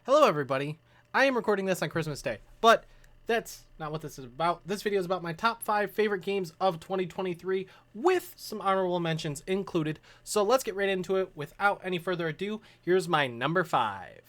Hello everybody, I am recording this on Christmas Day, but that's not what this is about. This video is about my top 5 favorite games of 2023 with some honorable mentions included. So let's get right into it without any further ado. Here's my number 5.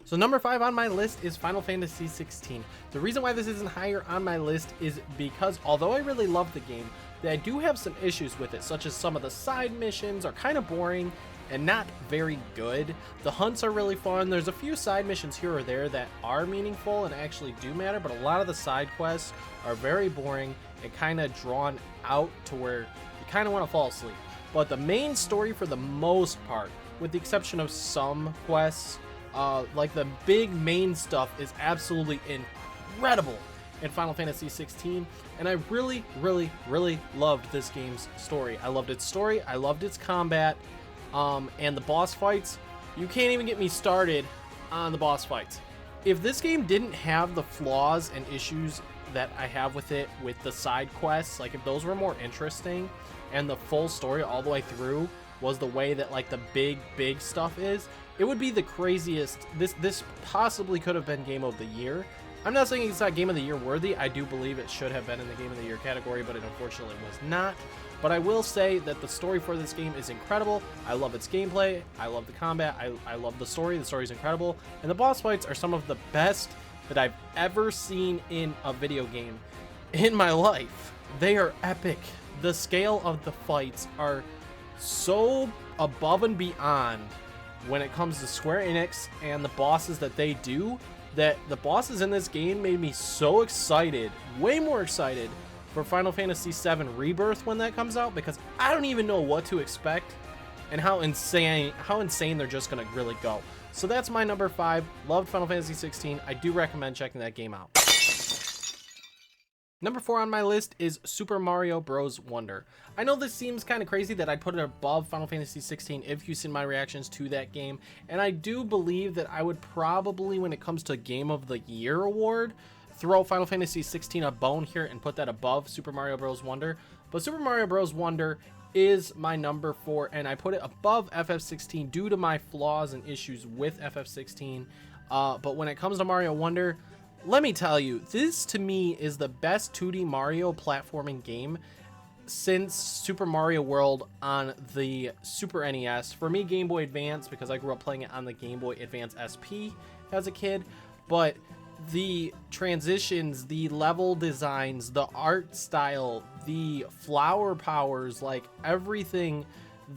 So number 5 on my list is Final Fantasy 16. The reason why this isn't higher on my list is because although I really love the game, I do have some issues with it, such as some of the side missions are kind of boring and not very good. The hunts are really fun. There's a few side missions here or there that are meaningful and actually do matter, but a lot of the side quests are very boring and kind of drawn out to where you kind of want to fall asleep. But the main story for the most part, with the exception of some quests, like the big main stuff is absolutely incredible in Final Fantasy 16, and I really loved this game's story. I loved its story, I loved its combat, and the boss fights. You can't even get me started on the boss fights. If this game didn't have the flaws and issues that I have with it, with the side quests, like if those were more interesting and the full story all the way through was the way that like the big stuff is, it would be the craziest. This possibly could have been Game of the Year. I'm not saying it's not Game of the Year worthy. I do believe it should have been in the Game of the Year category, but it unfortunately was not. But I will say that the story for this game is incredible. I love its gameplay. I love the combat. I love the story. The story is incredible. And the boss fights are some of the best that I've ever seen in a video game in my life. They are epic. The scale of the fights are so above and beyond when it comes to Square Enix and the bosses that they do, that the bosses in this game made me so excited, way more excited for Final Fantasy VII Rebirth when that comes out, because I don't even know what to expect and how insane they're just gonna really go. So that's my number 5. Loved Final Fantasy 16. I do recommend checking that game out. Number 4 on my list is Super Mario Bros. Wonder. I know this seems kind of crazy that I'd put it above Final Fantasy 16 if you've seen my reactions to that game, and I do believe that I would probably, when it comes to Game of the Year award, throw Final Fantasy 16 a bone here and put that above Super Mario Bros. Wonder. But Super Mario Bros. Wonder is my number 4, and I put it above FF16 due to my flaws and issues with FF16. But when it comes to Mario Wonder, let me tell you, this to me is the best 2D Mario platforming game since Super Mario World on the Super NES. For me, Game Boy Advance, because I grew up playing it on the Game Boy Advance SP as a kid. But the transitions, the level designs, the art style, the flower powers, like everything,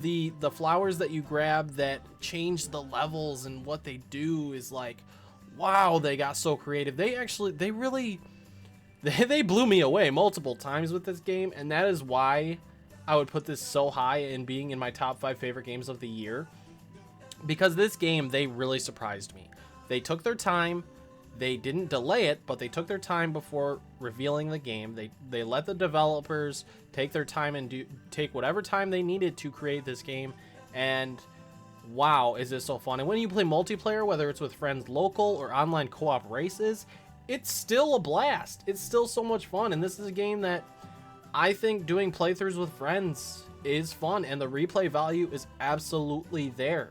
the flowers that you grab that change the levels and what they do is like, wow, they got so creative. They really blew me away multiple times with this game, and that is why I would put this so high in being in my top 5 favorite games of the year, because this game, they really surprised me. They took their time. They didn't delay it, but they took their time before revealing the game. They let the developers take their time and take whatever time they needed to create this game, and wow, is this so fun. And when you play multiplayer, whether it's with friends local or online co-op races, it's still a blast. It's still so much fun, and this is a game that I think doing playthroughs with friends is fun, and the replay value is absolutely there.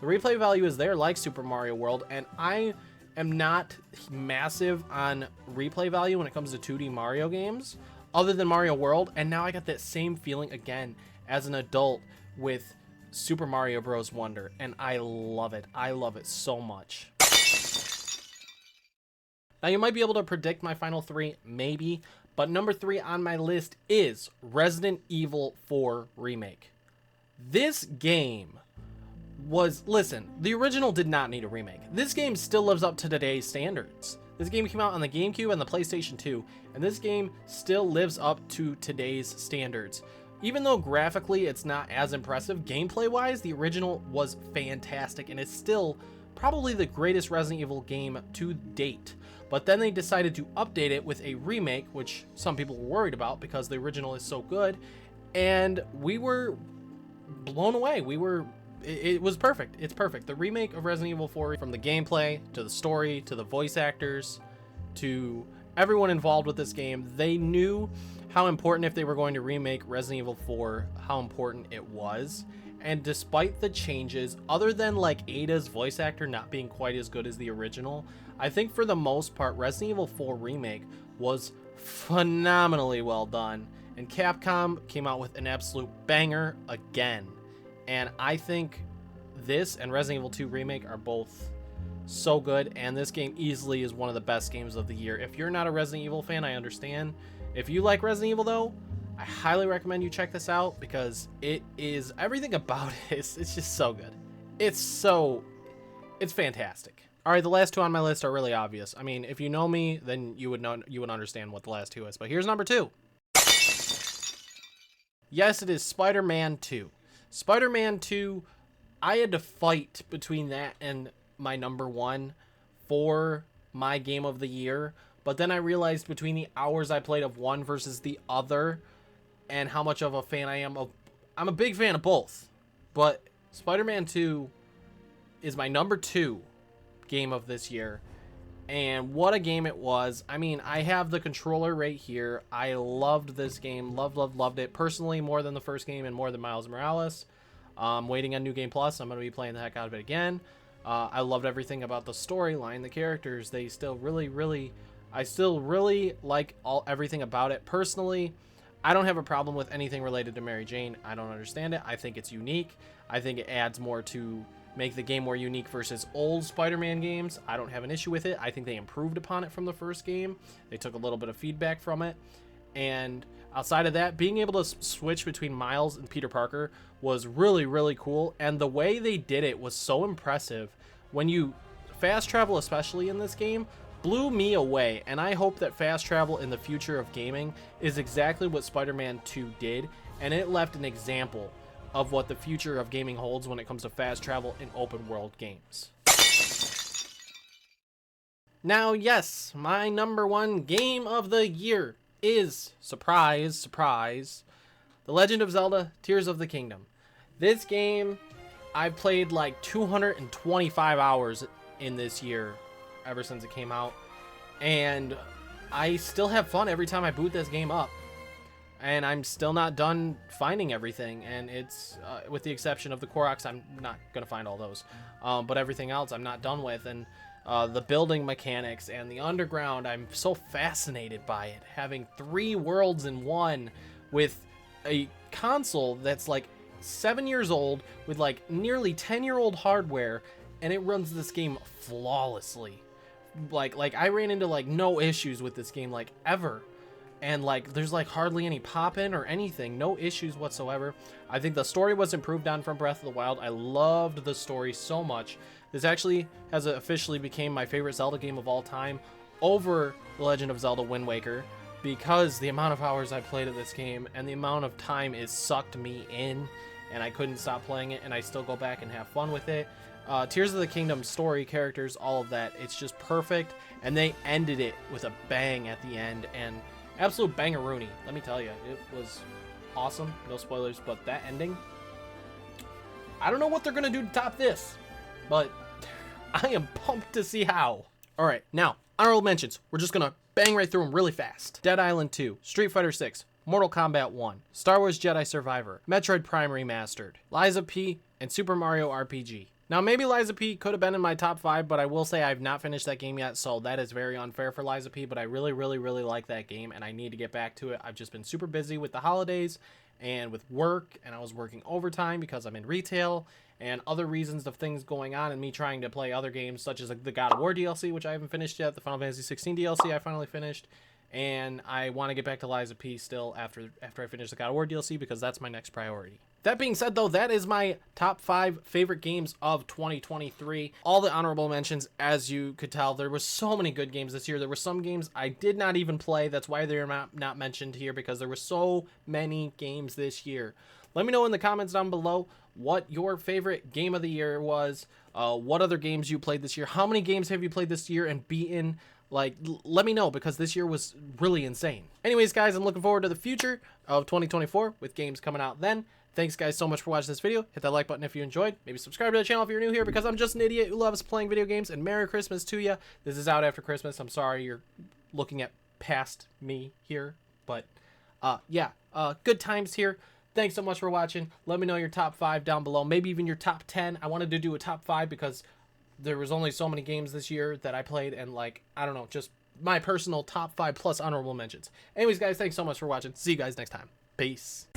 The replay value is there like Super Mario World, and I am not massive on replay value when it comes to 2D Mario games other than Mario World, and now I got that same feeling again as an adult with Super Mario Bros. Wonder, and I love it. I love it so much. Now you might be able to predict my final 3, maybe, but number 3 on my list is Resident Evil 4 Remake. This game was, listen, the original did not need a remake. This game still lives up to today's standards. This game came out on the GameCube and the PlayStation 2, and this game still lives up to today's standards. Even though graphically it's not as impressive, gameplay-wise, the original was fantastic, and it's still probably the greatest Resident Evil game to date. But then they decided to update it with a remake, which some people were worried about because the original is so good, and we were blown away. It was perfect. It's perfect. The remake of Resident Evil 4, from the gameplay to the story to the voice actors to everyone involved with this game, they knew how important, if they were going to remake Resident Evil 4, how important it was. And despite the changes, other than like Ada's voice actor not being quite as good as the original, I think for the most part, Resident Evil 4 Remake was phenomenally well done. And Capcom came out with an absolute banger again. And I think this and Resident Evil 2 Remake are both so good, and this game easily is one of the best games of the year. If you're not a Resident Evil fan, I understand. If you like Resident Evil though, I highly recommend you check this out because it is, everything about it it's just so good. It's fantastic. All right, the last two on my list are really obvious. I mean, if you know me, then you would understand what the last two is. But here's number 2. Yes, it is SpiderMan 2. SpiderMan 2, I had to fight between that and my number 1 for my game of the year. But then I realized between the hours I played of one versus the other and how much of a fan I am of, I'm a big fan of both. But SpiderMan 2 is my number 2 game of this year. And what a game it was. I mean, I have the controller right here. I loved this game. Loved it. Personally, more than the first game and more than Miles Morales. Waiting on New Game Plus. I'm going to be playing the heck out of it again. I loved everything about the storyline, the characters. They still I still really like everything about it. Personally, I don't have a problem with anything related to Mary Jane. I don't understand it. I think it's unique. I think it adds more to make the game more unique versus old Spider-Man games. I don't have an issue with it. I think they improved upon it from the first game. They took a little bit of feedback from it. And outside of that, being able to switch between Miles and Peter Parker was really cool. And the way they did it was so impressive. When you fast travel, especially in this game, blew me away. And I hope that fast travel in the future of gaming is exactly what Spider-Man 2 did. And it left an example of what the future of gaming holds when it comes to fast travel in open world games. Now, yes, my number 1 game of the year is, surprise, The Legend of Zelda Tears of the Kingdom. This game, I've played like 225 hours in this year, ever since it came out. And I still have fun every time I boot this game up. And I'm still not done finding everything, and it's with the exception of the Koroks, I'm not gonna find all those, but everything else I'm not done with. And the building mechanics and the underground, I'm so fascinated by it, having 3 worlds in one with a console that's like 7 years old with like nearly 10-year-old hardware, and it runs this game flawlessly. Like I ran into like no issues with this game like ever. And like there's like hardly any pop-in or anything, no issues whatsoever. I think the story was improved on from Breath of the Wild. I loved the story so much. This actually has officially became my favorite Zelda game of all time over The Legend of Zelda Wind Waker, because the amount of hours I played of this game and the amount of time it sucked me in, and I couldn't stop playing it, and I still go back and have fun with it. Tears of the Kingdom story, characters, all of that, it's just perfect. And they ended it with a bang at the end, and absolute bangaroony, let me tell you. It was awesome. No spoilers, but that ending, I don't know what they're going to do to top this, but I am pumped to see how. All right, now, honorable mentions. We're just going to bang right through them really fast. Dead Island 2, Street Fighter 6, Mortal Kombat 1, Star Wars Jedi Survivor, Metroid Prime Remastered, Liza P, and Super Mario RPG. Now, maybe Liza P could have been in my top 5, but I will say I've not finished that game yet, so that is very unfair for Liza P, but I really like that game, and I need to get back to it. I've just been super busy with the holidays and with work, and I was working overtime because I'm in retail, and other reasons of things going on, and me trying to play other games, such as the God of War DLC, which I haven't finished yet, the Final Fantasy 16 DLC I finally finished, and I want to get back to Liza P still after I finish the God of War DLC, because that's my next priority. That being said, though, that is my top 5 favorite games of 2023. All the honorable mentions, as you could tell, there were so many good games this year. There were some games I did not even play. That's why they're not mentioned here, because there were so many games this year. Let me know in the comments down below what your favorite game of the year was, what other games you played this year, how many games have you played this year and beaten. Like, let me know, because this year was really insane. Anyways, guys, I'm looking forward to the future of 2024 with games coming out then. Thanks, guys, so much for watching this video. Hit that like button if you enjoyed. Maybe subscribe to the channel if you're new here, because I'm just an idiot who loves playing video games. And Merry Christmas to you. This is out after Christmas. I'm sorry you're looking at past me here. But, yeah, good times here. Thanks so much for watching. Let me know your top 5 down below, maybe even your top 10. I wanted to do a top 5 because there was only so many games this year that I played, and like, I don't know, just my personal top 5 plus honorable mentions. Anyways, guys, thanks so much for watching. See you guys next time. Peace.